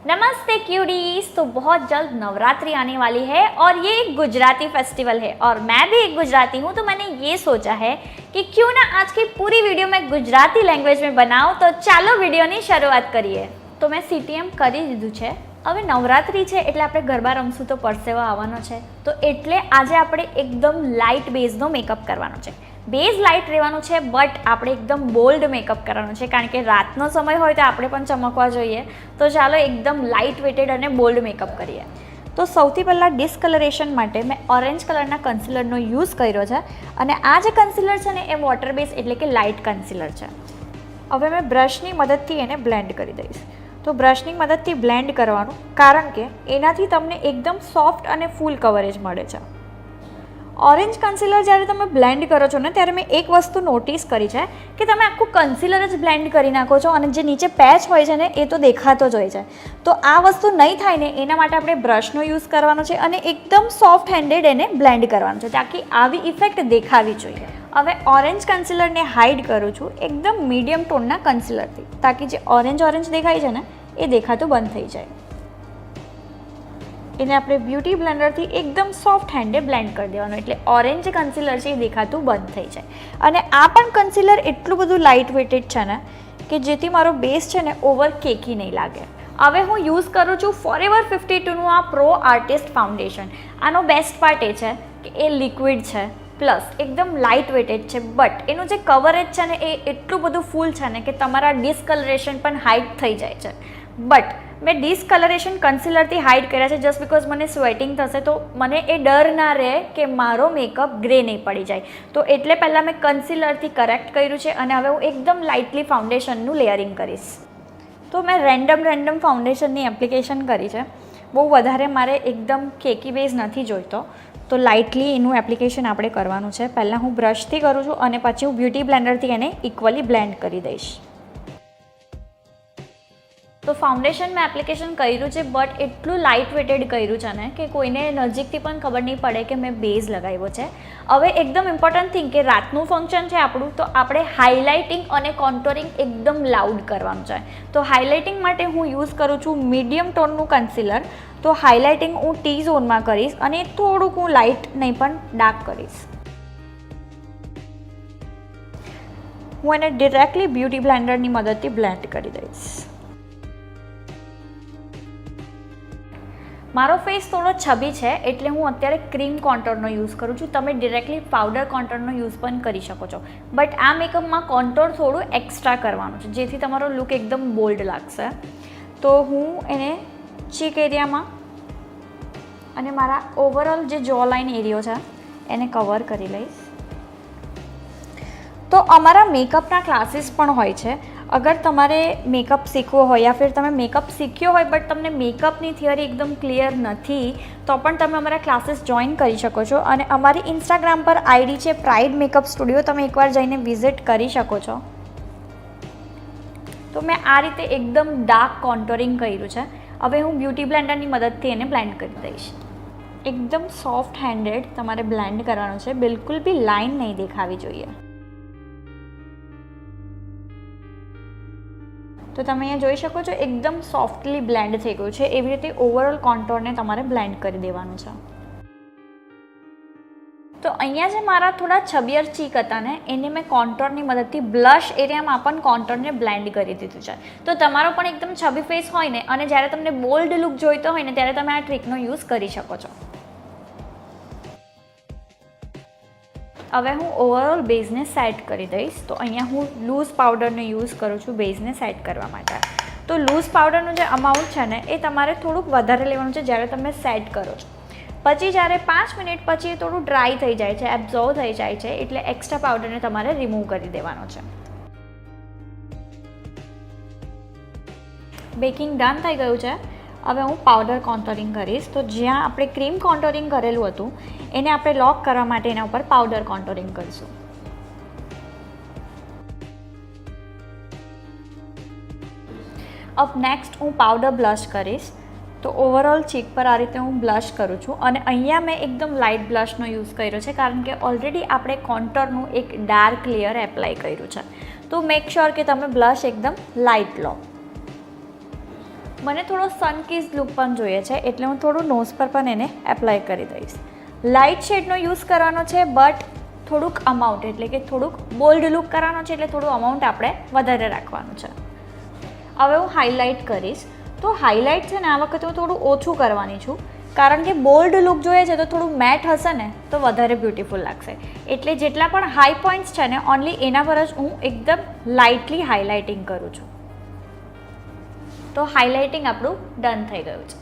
नमस्ते क्यूडीज। तो बहुत जल्द नवरात्रि आने वाली है और ये एक गुजराती फेस्टिवल है और मैं भी एक गुजराती हूँ, तो मैंने ये सोचा है कि क्यों ना आज की पूरी वीडियो मैं गुजराती लैंग्वेज में बनाऊँ। तो चालो वीडियोની શરૂઆત કરીએ। તો મેં CTM કરી દીધું છે। હવે નવરાત્રિ છે એટલે આપણે ગરબા રમશું તો પરસેવો આવવાનો છે, તો એટલે આજે આપણે એકદમ લાઇટ બેઝનો મેકઅપ કરવાનો છે। બેઝ લાઇટ રહેવાનું છે, બટ આપણે એકદમ બોલ્ડ મેકઅપ કરવાનો છે, કારણ કે રાતનો સમય હોય તો આપણે પણ ચમકવા જોઈએ। તો ચાલો એકદમ લાઇટ વેટેડ અને બોલ્ડ મેકઅપ કરીએ। તો સૌથી પહેલાં ડિસ્કલરેશન માટે મેં ઓરેન્જ કલરના કન્સીલરનો યુઝ કર્યો છે અને આ જે કન્સીલર છે ને એ વોટર બેઝ એટલે કે લાઇટ કન્સીલર છે। હવે મેં બ્રશની મદદથી એને બ્લેન્ડ કરી દઈશ। તો બ્રશની મદદથી બ્લેન્ડ કરવાનું, કારણ કે એનાથી તમને એકદમ સોફ્ટ અને ફૂલ કવરેજ મળે છે। ઓરેન્જ કન્સીલર જ્યારે તમે બ્લેન્ડ કરો છો ને ત્યારે મેં એક વસ્તુ નોટિસ કરી છે કે તમે આખું કન્સીલર જ બ્લેન્ડ કરી નાખો છો અને જે નીચે પેચ હોય છે ને એ તો દેખાતો જ હોય છે। તો આ વસ્તુ નહીં થાય ને એના માટે આપણે બ્રશનો યુઝ કરવાનો છે અને એકદમ સોફ્ટ હેન્ડેડ એને બ્લેન્ડ કરવાનું છે, તાકી આવી ઇફેક્ટ દેખાવી જોઈએ। હવે ઓરેન્જ કન્સીલરને હાઇડ કરું છું એકદમ મીડિયમ ટોનના કન્સીલરથી, તાકી જે ઓરેન્જ દેખાય છે ને એ દેખાતું બંધ થઈ જાય। એને આપણે બ્યુટી બ્લેન્ડરથી એકદમ સોફ્ટ હેન્ડે બ્લેન્ડ કરી દેવાનું, એટલે ઓરેન્જ જે કન્સીલર છે એ દેખાતું બંધ થઈ જાય। અને આ પણ કન્સીલર એટલું બધું લાઇટ વેટેડ છે ને કે જેથી મારો બેઝ છે ને ઓવર કેકી નહીં લાગે। હવે હું યુઝ કરું છું ફોરએવર 52નું આ પ્રો આર્ટિસ્ટ ફાઉન્ડેશન। આનો બેસ્ટ પાર્ટ એ છે કે એ લિક્વિડ છે પ્લસ એકદમ લાઇટ વેટેડ છે, બટ એનું જે કવરેજ છે ને એ એટલું બધું ફૂલ છે ને કે તમારા ડિસ્કલરેશન પણ હાઇડ થઈ જાય છે। બટ મેં ડિસ્કલરેશન કન્સીલરથી હાઇડ કર્યા છે જસ્ટ બિકોઝ મને સ્વેટિંગ થશે તો મને એ ડર ના રહે કે મારો મેકઅપ ગ્રે નહીં પડી જાય, તો એટલે પહેલાં મેં કન્સીલરથી કરેક્ટ કર્યું છે અને હવે હું એકદમ લાઇટલી ફાઉન્ડેશનનું લેયરિંગ કરીશ। તો મેં રેન્ડમ ફાઉન્ડેશનની એપ્લિકેશન કરી છે, બહુ વધારે મારે એકદમ કેકી બેઝ નથી જોઈતો, તો લાઇટલી એનું એપ્લિકેશન આપણે કરવાનું છે। પહેલાં હું બ્રશથી કરું છું અને પછી હું બ્યુટી બ્લેન્ડરથી એને ઇક્વલી બ્લેન્ડ કરી દઈશ। તો ફાઉન્ડેશન મેં એપ્લિકેશન કર્યું છે, બટ એટલું લાઇટ વેટેડ કર્યું છે ને કે કોઈને નજીકથી પણ ખબર નહીં પડે કે મેં બેઝ લગાવ્યો છે। હવે એકદમ ઇમ્પોર્ટન્ટ થિંગ કે રાતનું ફંક્શન છે આપણું, તો આપણે હાઇલાઇટિંગ અને કોન્ટોરિંગ એકદમ લાઉડ કરવાનું છે। તો હાઇલાઇટિંગ માટે હું યુઝ કરું છું મીડિયમ ટોનનું કન્સીલર। તો હાઇલાઇટિંગ હું ટી ઝોનમાં કરીશ અને થોડુંક હું લાઇટ નહીં પણ ડાર્ક કરીશ। હું એને ડિરેક્ટલી બ્યુટી બ્લેન્ડરની મદદથી બ્લેન્ડ કરી દઈશ। મારો ફેસ થોડો છબી છે એટલે હું અત્યારે ક્રીમ કોન્ટોરનો યુઝ કરું છું। તમે ડિરેક્ટલી પાવડર કોન્ટોરનો યુઝ પણ કરી શકો છો, બટ આ મેકઅપમાં કોન્ટોર થોડું એક્સ્ટ્રા કરવાનું છે જેથી તમારો લુક એકદમ બોલ્ડ લાગશે। તો હું એને ચીક એરિયામાં અને મારા ઓવરઓલ જે જો લાઇન એરિયો છે એને કવર કરી લઈશ। તો અમારા મેકઅપના ક્લાસીસ પણ હોય છે। અગર તમારે મેકઅપ શીખવો હોય યા ફિર તમે મેકઅપ શીખ્યો હોય બટ તમને મેકઅપની થિયરી એકદમ ક્લિયર નથી, તો પણ તમે અમારા ક્લાસીસ જોઈન કરી શકો છો। અને અમારી ઇન્સ્ટાગ્રામ પર આઈડી છે પ્રાઇડ મેકઅપ સ્ટુડિયો, તમે એકવાર જઈને વિઝિટ કરી શકો છો। તો મેં આ રીતે એકદમ ડાર્ક કોન્ટોરિંગ કર્યું છે। હવે હું બ્યુટી બ્લેન્ડરની મદદથી એને બ્લેન્ડ કરી દઈશ। એકદમ સોફ્ટ હેન્ડેડ તમારે બ્લેન્ડ કરવાનું છે, બિલકુલ બી લાઇન નહીં દેખાવી જોઈએ। તો તમે અહીંયા જોઈ શકો છો એકદમ સોફ્ટલી બ્લેન્ડ થઈ ગયું છે। એવી રીતે ઓવરઓલ કોન્ટોરને તમારે બ્લેન્ડ કરી દેવાનું છે। તો અહીંયા જે મારા થોડા છબિયર ચીક હતા ને એને મેં કોન્ટોરની મદદથી બ્લશ એરિયામાં પણ કોન્ટોરને બ્લેન્ડ કરી દીધું છે। તો તમારો પણ એકદમ છબી ફેસ હોય ને અને જ્યારે તમને બોલ્ડ લુક જોઈતો હોય ને ત્યારે તમે આ ટ્રીકનો યુઝ કરી શકો છો। હવે હું ઓવરઓલ બેઝને સેટ કરી દઈશ। તો અહીંયા હું લૂઝ પાવડરનો યુઝ કરું છું બેઝને સેટ કરવા માટે। તો લૂઝ પાવડરનું જે અમાઉન્ટ છે ને એ તમારે થોડુંક વધારે લેવાનું છે જ્યારે તમે સેટ કરો છો। પછી જ્યારે 5 મિનિટ પછી એ થોડું ડ્રાય થઈ જાય છે, એબ્ઝોર્વ થઈ જાય છે, એટલે એક્સ્ટ્રા પાવડરને તમારે રિમૂવ કરી દેવાનો છે। બેકિંગ ડન થઈ ગયું છે। હવે હું પાવડર કોન્ટોરિંગ કરીશ। તો જ્યાં આપણે ક્રીમ કોન્ટોરિંગ કરેલું હતું એને આપણે લોક કરવા માટે એના ઉપર પાવડર કોન્ટોરિંગ કરીશું। અપ નેક્સ્ટ હું પાવડર બ્લશ કરીશ। તો ઓવરઓલ ચીક પર આ રીતે હું બ્લશ કરું છું અને અહીંયા મેં એકદમ લાઇટ બ્લશનો યુઝ કર્યો છે, કારણ કે ઓલરેડી આપણે કોન્ટોરનું એક ડાર્ક લેયર એપ્લાય કર્યું છે। તો મેક શ્યોર કે તમે બ્લશ એકદમ લાઇટ લો। મને થોડો સનકીઝ લુક પણ જોઈએ છે, એટલે હું થોડું નોઝ પર પણ એને એપ્લાય કરી દઈશ. લાઇટ શેડનો યુઝ કરવાનો છે, બટ થોડુંક અમાઉન્ટ, એટલે કે થોડુંક બોલ્ડ લુક કરવાનો છે, એટલે થોડું અમાઉન્ટ આપણે વધારે રાખવાનું છે. હવે હું હાઇલાઇટ કરીશ. તો હાઇલાઇટ છે ને આ વખતે હું થોડું ઓછું કરવાની છું, કારણ કે બોલ્ડ લુક જોઈએ છે તો થોડું મેટ હશે ને તો વધારે બ્યુટીફુલ લાગશે. એટલે જેટલા પણ હાઈ પોઈન્ટ્સ છે ને ઓનલી એના પર જ હું એકદમ લાઇટલી હાઇલાઇટિંગ કરું છું. તો હાઇલાઇટિંગ આપણું ડન થઈ ગયું છે.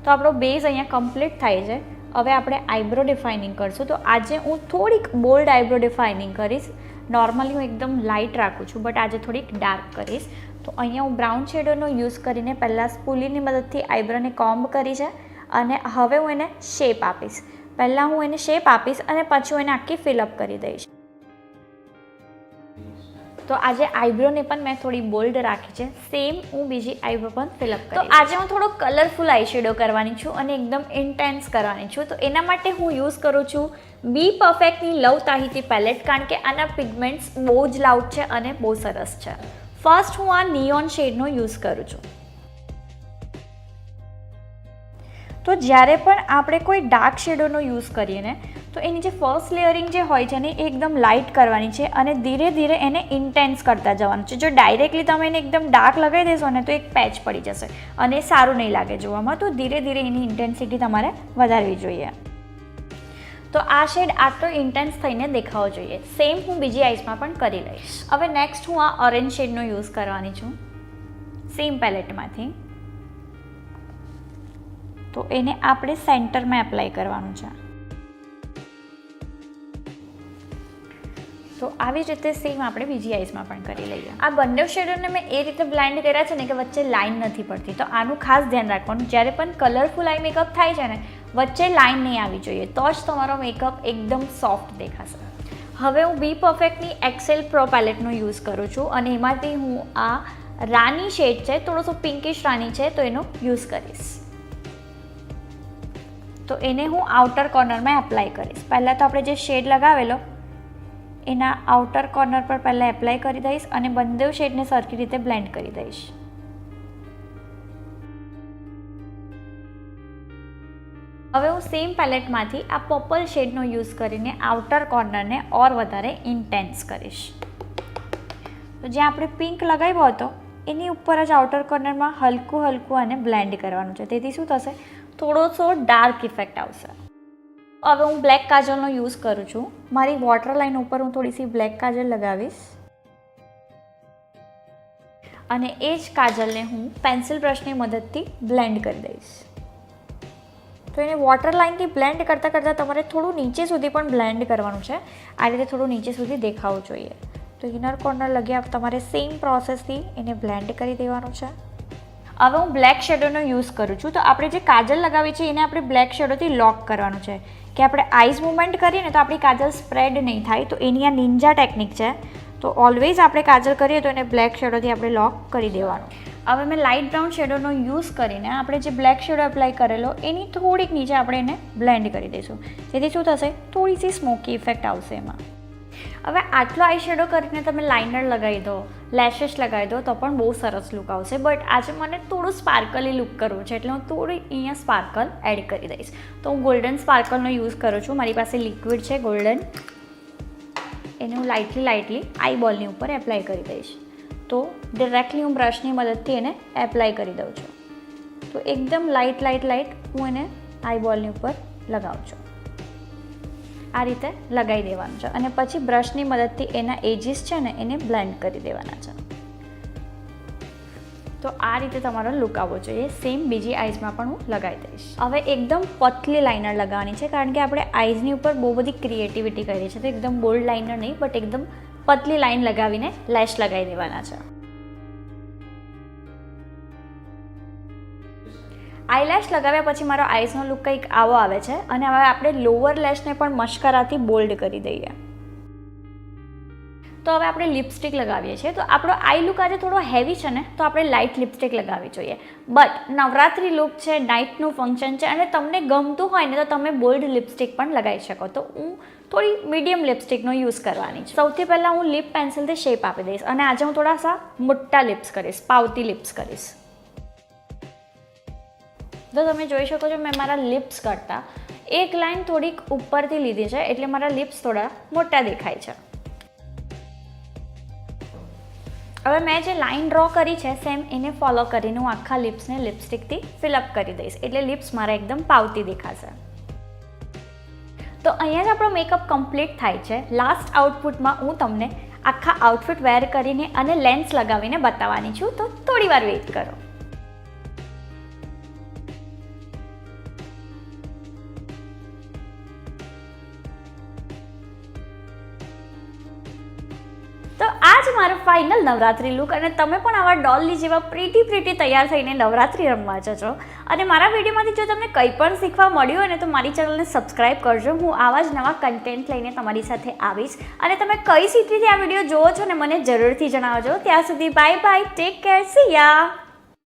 તો આપણો બેઝ અહીંયા કમ્પ્લીટ થાય છે. હવે આપણે આઈબ્રો ડિફાઇનિંગ કરશું. તો આજે હું થોડીક બોલ્ડ આઈબ્રો ડિફાઇનિંગ કરીશ. નોર્મલી હું એકદમ લાઇટ રાખું છું, બટ આજે થોડીક ડાર્ક કરીશ. તો અહીંયા હું બ્રાઉન શેડોનો યુઝ કરીને પહેલાં સ્પૂલીની મદદથી આઈબ્રોને કોમ્બ કરી છે, અને હવે હું એને શેપ આપીશ. પહેલાં હું એને શેપ આપીશ અને પછી હું એને આખી ફિલઅપ કરી દઈશ. તો આજે આઈબ્રોને પણ મેં થોડી બોલ્ડ રાખી છે. સેમ હું બીજી આઈબ્રો પણ ફિલઅપ કરી. તો આજે હું થોડો કલરફુલ આઈ શેડો કરવાની છું અને એકદમ ઇન્ટેન્સ કરવાની છું. તો એના માટે હું યુઝ કરું છું બી પરફેક્ટની લવ તાહિતી પેલેટ, કારણ કે આના પિગમેન્ટ્સ બહુ જ લાઉડ છે અને બહુ સરસ છે. ફર્સ્ટ હું આ નિયોન શેડનો યુઝ કરું છું. તો જ્યારે પણ આપણે કોઈ ડાર્ક શેડોનો યુઝ કરીએ ને તો એની જે ફર્સ્ટ લેયરિંગ જે હોય છે ને એ એકદમ લાઇટ કરવાની છે અને ધીરે ધીરે એને ઇન્ટેન્સ કરતા જવાનું છે. જો ડાયરેક્ટલી તમે એને એકદમ ડાર્ક લગાવી દેશો ને તો એક પેચ પડી જશે અને સારું નહીં લાગે જોવામાં. તો ધીરે ધીરે એની ઇન્ટેન્સિટી તમારે વધારવી જોઈએ. તો આ શેડ આટલો ઇન્ટેન્સ થઈને દેખાવો જોઈએ. સેમ હું બીજી આઈસમાં પણ કરી લઈશ. હવે નેક્સ્ટ હું આ ઓરેન્જ શેડનો યુઝ કરવાની છું સેમ પેલેટમાંથી. તો એને આપણે સેન્ટરમાં એપ્લાય કરવાનું છે. તો આવી જ રીતે સેમ આપણે બીજી આઈસમાં પણ કરી લઈએ. આ બંને શેડોને મેં એ રીતે બ્લેન્ડ કર્યા છે ને કે વચ્ચે લાઇન નથી પડતી. તો આનું ખાસ ધ્યાન રાખવાનું. જ્યારે પણ કલરફુલ આઈ મેકઅપ થાય છે ને વચ્ચે લાઇન નહીં આવી જોઈએ, તો જ તમારો મેકઅપ એકદમ સોફ્ટ દેખાશે. હવે હું બી પરફેક્ટની એક્સેલ પ્રો પેલેટનો યુઝ કરું છું અને એમાંથી હું આ રાની શેડ છે, થોડોસો પિંકિશ રાની છે, તો એનો યુઝ કરીશ. તો એને હું આઉટર કોર્નરમાં એપ્લાય કરીશ. પહેલાં તો આપણે જે શેડ લગાવેલો એના આઉટર કોર્નર પર પહેલાં એપ્લાય કરી દઈશ અને બંને શેડને સરખી રીતે બ્લેન્ડ કરી દઈશ. હવે હું સેમ પેલેટમાંથી આ પર્પલ શેડનો યુઝ કરીને આઉટર કોર્નરને ઓર વધારે ઇન્ટેન્સ કરીશ. તો જ્યાં આપણે પિંક લગાવ્યો હતો એની ઉપર જ આઉટર કોર્નરમાં હલકું હલકું આને બ્લેન્ડ કરવાનું છે. તેથી શું થશે, થોડોસો ડાર્ક ઇફેક્ટ આવશે. હવે હું બ્લેક કાજલનો યુઝ કરું છું. મારી વોટર લાઇન ઉપર હું થોડીસી બ્લેક કાજલ લગાવીશ અને એ જ કાજલને હું પેન્સિલ બ્રશની મદદથી બ્લેન્ડ કરી દઈશ. તો એને વોટર લાઇનથી બ્લેન્ડ કરતાં કરતાં તમારે થોડું નીચે સુધી પણ બ્લેન્ડ કરવાનું છે. આ રીતે થોડું નીચે સુધી દેખાવું જોઈએ. તો ઇનર કોર્નર લગી તમારે સેમ પ્રોસેસથી એને બ્લેન્ડ કરી દેવાનું છે. હવે હું બ્લેક શેડોનો યુઝ કરું છું. તો આપણે જે કાજલ લગાવી છે એને આપણે બ્લેક શેડોથી લોક કરવાનું છે કે આપણે આઈઝ મૂવમેન્ટ કરીએ ને તો આપણી કાજલ સ્પ્રેડ નહીં થાય. તો એની આ નિંજા ટેકનિક છે. તો ઓલવેઝ આપણે કાજલ કરીએ તો એને બ્લેક શેડોથી આપણે લોક કરી દેવાનું. હવે મેં લાઇટ બ્રાઉન શેડોનો યુઝ કરીને આપણે જે બ્લેક શેડો એપ્લાય કરેલો એની થોડીક નીચે આપણે એને બ્લેન્ડ કરી દઈશું. જેથી શું થશે, થોડીસી સ્મોકી ઇફેક્ટ આવશે એમાં. હવે આટલો આઈ શેડો કરીને તમે લાઇનર લગાવી દો, લેશેસ લગાવી દો તો પણ બહુ સરસ લુક આવશે. બટ આજે મને થોડું સ્પાર્કલી લુક કરવું છે એટલે હું થોડી અહીંયા સ્પાર્કલ એડ કરી દઈશ. તો હું ગોલ્ડન સ્પાર્કલનો યુઝ કરું છું. મારી પાસે લિક્વિડ છે ગોલ્ડન. એને હું લાઇટલી આઈ બોલની ઉપર એપ્લાય કરી દઈશ. તો ડિરેક્ટલી હું બ્રશની મદદથી એને એપ્લાય કરી દઉં છું. તો એકદમ લાઇટ હું એને આઈ બોલની ઉપર લગાવું છું. આ રીતે લગાવી દેવાનું છે અને પછી બ્રશની મદદથી એના એજીસ છે ને એને બ્લેન્ડ કરી દેવાના છે. તો આ રીતે તમારો લુક આવવો જોઈએ. સેમ બીજી આઈઝમાં પણ હું લગાવી દઈશ. હવે એકદમ પતલી લાઇનર લગાવવાની છે કારણ કે આપણે આઈઝની ઉપર બહુ બધી ક્રિએટિવિટી કરી છે. તો એકદમ બોલ્ડ લાઇનર નહીં, બટ એકદમ પતલી લાઇન લગાવીને લેશ લગાવી દેવાના છે. આઈલેશ લગાવ્યા પછી મારો આઈસનો લુક કંઈક આવો આવે છે અને હવે આપણે લોઅર લેશને પણ મસ્કરાથી બોલ્ડ કરી દઈએ. તો હવે આપણે લિપસ્ટિક લગાવીએ છીએ. તો આપણો આઈ લુક આજે થોડો હેવી છે ને તો આપણે લાઇટ લિપસ્ટિક લગાવવી જોઈએ. બટ નવરાત્રિ લુક છે, નાઇટનું ફંક્શન છે અને તમને ગમતું હોય ને તો તમે બોલ્ડ લિપસ્ટિક પણ લગાવી શકો. તો હું થોડી મીડિયમ લિપસ્ટિકનો યુઝ કરવાની છે. સૌથી પહેલાં હું લિપ પેન્સિલથી શેપ આપી દઈશ અને આજે હું થોડાસા મોટા લિપ્સ કરીશ, પાવતી લિપ્સ કરીશ. તો તમે જોઈ શકો છો મેં મારા લિપ્સ કરતાં એક લાઇન થોડીક ઉપરથી લીધી છે, એટલે મારા લિપ્સ થોડા મોટા દેખાય છે. હવે મેં જે લાઇન ડ્રો કરી છે સેમ એને ફોલો કરીને હું આખા લિપ્સને લિપસ્ટિકથી ફિલઅપ કરી દઈશ, એટલે લિપ્સ મારા એકદમ પાવતી દેખાશે. તો અહીંયા જ આપણો મેકઅપ કમ્પ્લીટ થાય છે. લાસ્ટ આઉટપુટમાં હું તમને આખા આઉટફિટ વેર કરીને અને લેન્સ લગાવીને બતાવવાની છું, તો થોડી વાર વેઇટ કરો. તો આ જ મારું ફાઇનલ નવરાત્રી લુક, અને તમે પણ આવા ડોલની જેવા પ્રીટી તૈયાર થઈને નવરાત્રી રમવા જજો. અને મારા વિડીયોમાંથી જો તમને કંઈ પણ શીખવા મળ્યું હોય ને તો મારી ચેનલને સબસ્ક્રાઈબ કરજો. હું આવા જ નવા કન્ટેન્ટ લઈને તમારી સાથે આવીશ. અને તમે કઈ સિટીથી આ વિડીયો જોવો છો ને મને જરૂરથી જણાવજો. ત્યાં સુધી bye bye, take care, see યા.